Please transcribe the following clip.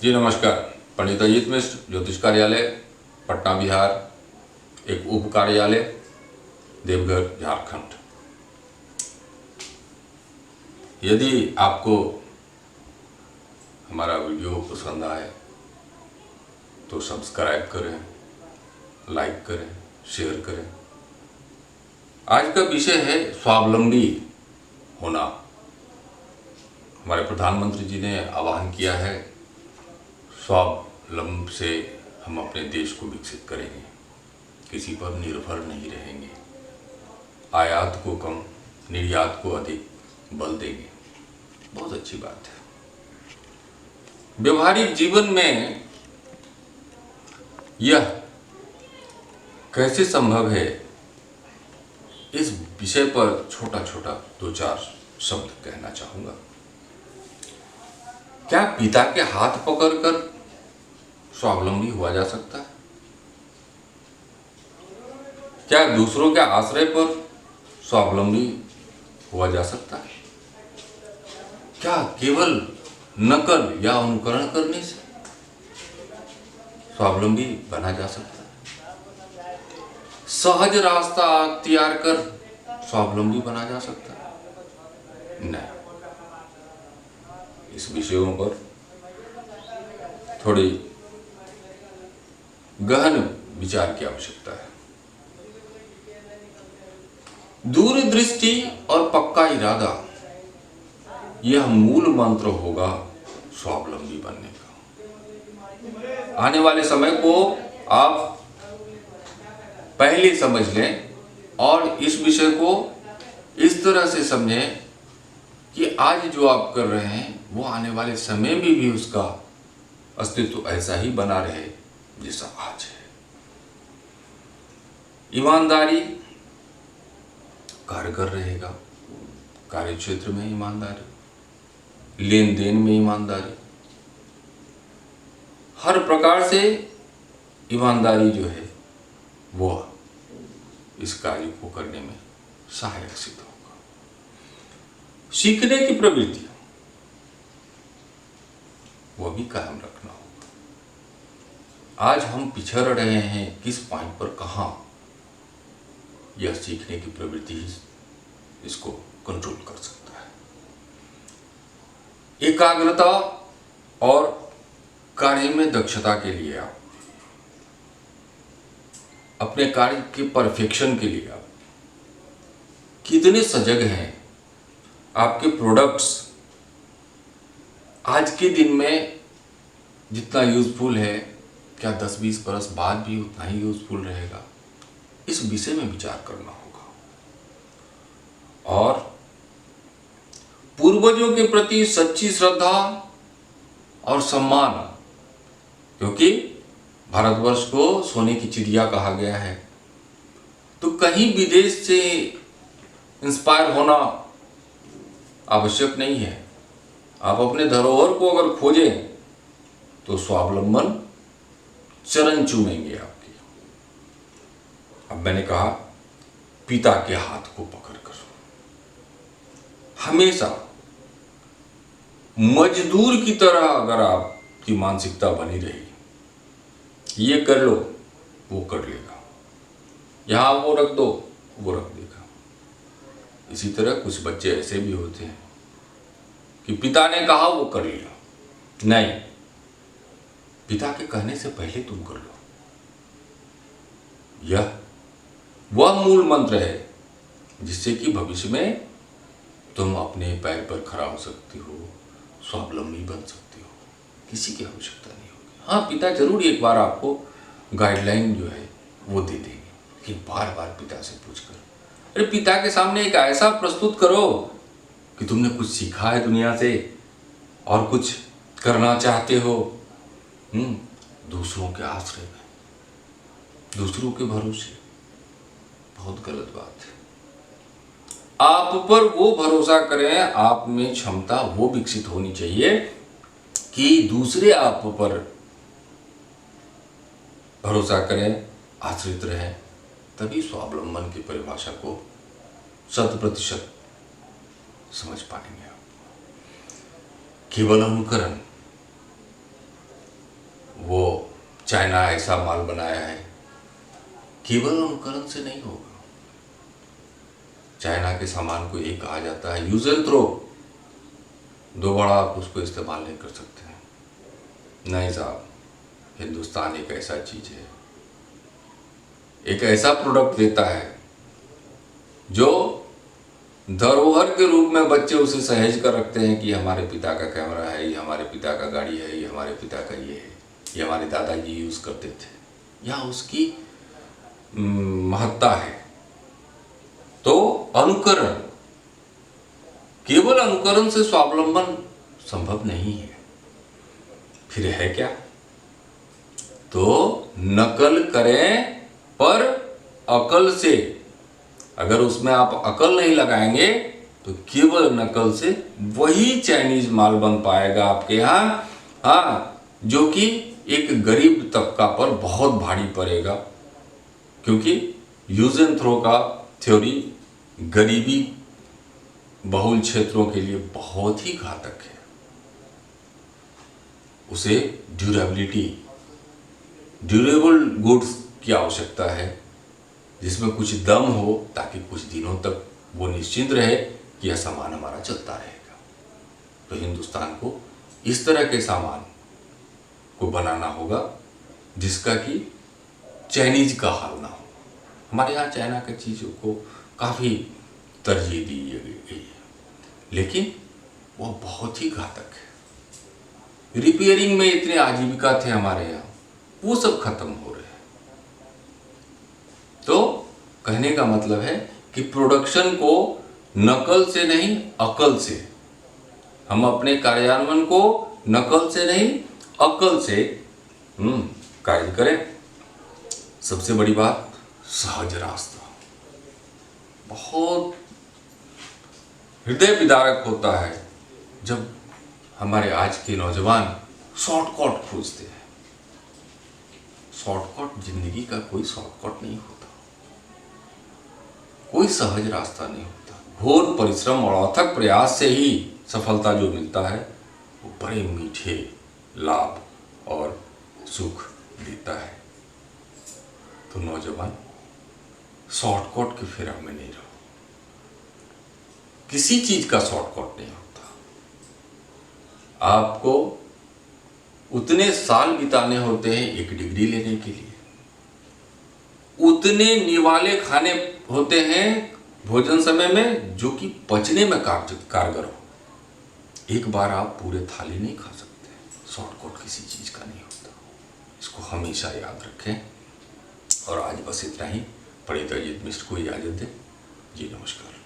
जी नमस्कार। पंडित अजीत मिश्र, ज्योतिष कार्यालय, पटना बिहार, एक उप कार्यालय, देवघर झारखंड। यदि आपको हमारा वीडियो पसंद आए तो सब्सक्राइब करें, लाइक करें, शेयर करें। आज का विषय है स्वावलंबी होना। हमारे प्रधानमंत्री जी ने आह्वान किया है, स्वावलंब से हम अपने देश को विकसित करेंगे, किसी पर निर्भर नहीं रहेंगे, आयात को कम, निर्यात को अधिक बल देंगे। बहुत अच्छी बात है। व्यवहारिक जीवन में यह कैसे संभव है, इस विषय पर छोटा छोटा दो चार शब्द कहना चाहूंगा। क्या पिता के हाथ पकड़कर स्वावलंबी हुआ जा सकता है? क्या दूसरों के आश्रय पर स्वावलंबी हुआ जा सकता है? क्या केवल नकल या अनुकरण करने से स्वावलंबी बना जा सकता है? सहज रास्ता अख्तियार कर स्वावलंबी बना जा सकता है? नहीं। इस विषयों पर थोड़ी गहन विचार की आवश्यकता है। दूरदृष्टि और पक्का इरादा, यह मूल मंत्र होगा स्वावलंबी बनने का। आने वाले समय को आप पहले समझ लें और इस विषय को इस तरह से समझें कि आज जो आप कर रहे हैं वो आने वाले समय में भी उसका अस्तित्व ऐसा ही बना रहे जैसा आज है। ईमानदारी कारगर रहेगा, कार्य क्षेत्र में ईमानदारी, लेन देन में ईमानदारी, हर प्रकार से ईमानदारी जो है वो इस कार्य को करने में सहायक सिद्ध होगा। सीखने की प्रवृत्ति वो भी कायम रखना होगा। आज हम पिछड़ रहे हैं किस पॉइंट पर, कहां, यह सीखने की प्रवृत्ति ही इसको कंट्रोल कर सकता है। एकाग्रता और कार्य में दक्षता के लिए आप अपने कार्य के परफेक्शन के लिए आप कितने सजग हैं। आपके प्रोडक्ट्स आज के दिन में जितना यूजफुल है, क्या 10-20 बरस बाद भी उतना ही यूजफुल रहेगा? इस विषय में विचार करना होगा। और पूर्वजों के प्रति सच्ची श्रद्धा और सम्मान, क्योंकि भारतवर्ष को सोने की चिड़िया कहा गया है, तो कहीं विदेश से इंस्पायर होना आवश्यक नहीं है। आप अपने धरोहर को अगर खोजें तो स्वावलंबन चरण चूमेंगे आपके। अब मैंने कहा, पिता के हाथ को पकड़कर हमेशा मजदूर की तरह अगर आपकी मानसिकता बनी रही, ये कर लो वो कर लेगा, यहां वो रख दो वो रख देगा। इसी तरह कुछ बच्चे ऐसे भी होते हैं कि पिता ने कहा वो कर लिया। नहीं, पिता के कहने से पहले तुम कर लो। यह वह मूल मंत्र है जिससे कि भविष्य में तुम अपने पैर पर खड़ा हो सकती हो, स्वावलंबी बन सकती हो, किसी की आवश्यकता नहीं होगी। हाँ, पिता जरूर एक बार आपको गाइडलाइन जो है वो दे देंगे, लेकिन बार बार पिता से पूछकर, अरे पिता के सामने एक ऐसा प्रस्तुत करो कि तुमने कुछ सीखा है दुनिया से और कुछ करना चाहते हो। दूसरों के आश्रय में, दूसरों के भरोसे, बहुत गलत बात है। आप पर वो भरोसा करें, आप में क्षमता वो विकसित होनी चाहिए कि दूसरे आप पर भरोसा करें, आश्रित रहें, तभी स्वावलंबन की परिभाषा को 100% समझ पाएंगे आप। केवल अनुकरण चाइना ऐसा माल बनाया है, केवल अनुकरण से नहीं होगा। चाइना के सामान को एक कहा जाता है यूज एंड थ्रो, दोबारा आप उसको इस्तेमाल नहीं कर सकते हैं। नहीं साहब, हिंदुस्तान एक ऐसा चीज है, एक ऐसा प्रोडक्ट देता है जो धरोहर के रूप में बच्चे उसे सहेज कर रखते हैं कि हमारे पिता का कैमरा है, ये हमारे पिता का गाड़ी है, ये हमारे पिता का ये है, ये हमारे दादाजी यूज करते थे, या उसकी महत्ता है। तो अनुकरण, केवल अनुकरण से स्वावलंबन संभव नहीं है। फिर है क्या? तो नकल करें पर अकल से। अगर उसमें आप अकल नहीं लगाएंगे तो केवल नकल से वही चाइनीज माल बन पाएगा आपके यहाँ, हाँ, जो कि एक गरीब तबका पर बहुत भारी पड़ेगा। क्योंकि यूज एंड थ्रो का थ्योरी गरीबी बहुल क्षेत्रों के लिए बहुत ही घातक है। उसे ड्यूरेबल गुड्स की आवश्यकता है, जिसमें कुछ दम हो, ताकि कुछ दिनों तक वो निश्चिंत रहे कि यह सामान हमारा चलता रहेगा। तो हिंदुस्तान को इस तरह के सामान को बनाना होगा जिसका कि चाइनीज का हाल ना हो। हमारे यहाँ चाइना की चीज़ों को काफ़ी तरजीह दी गई है, लेकिन वह बहुत ही घातक है। रिपेयरिंग में इतने आजीविका थे हमारे यहाँ, वो सब खत्म हो रहे हैं। तो कहने का मतलब है कि प्रोडक्शन को नकल से नहीं, अकल से, हम अपने कार्यान्वयन को नकल से नहीं, अकल से कार्य करें। सबसे बड़ी बात, सहज रास्ता। बहुत हृदय विदारक होता है जब हमारे आज के नौजवान शॉर्टकट खोजते हैं। शॉर्टकट, जिंदगी का कोई शॉर्टकट नहीं होता, कोई सहज रास्ता नहीं होता। घोर परिश्रम और अथक प्रयास से ही सफलता जो मिलता है वो बड़े मीठे लाभ और सुख देता है। तो नौजवान, शॉर्टकट की फिर में नहीं रहो। किसी चीज का शॉर्टकट नहीं होता। आपको उतने साल बिताने होते हैं एक डिग्री लेने के लिए, उतने निवाले खाने होते हैं भोजन समय में जो कि पचने में कारगर हो। एक बार आप पूरे थाली नहीं खा सकते। शॉर्टकट किसी चीज का नहीं होता, इसको हमेशा याद रखें। और आज बस इतना ही। पंडित अजीत मिश्र को इजाजत दें। जी नमस्कार।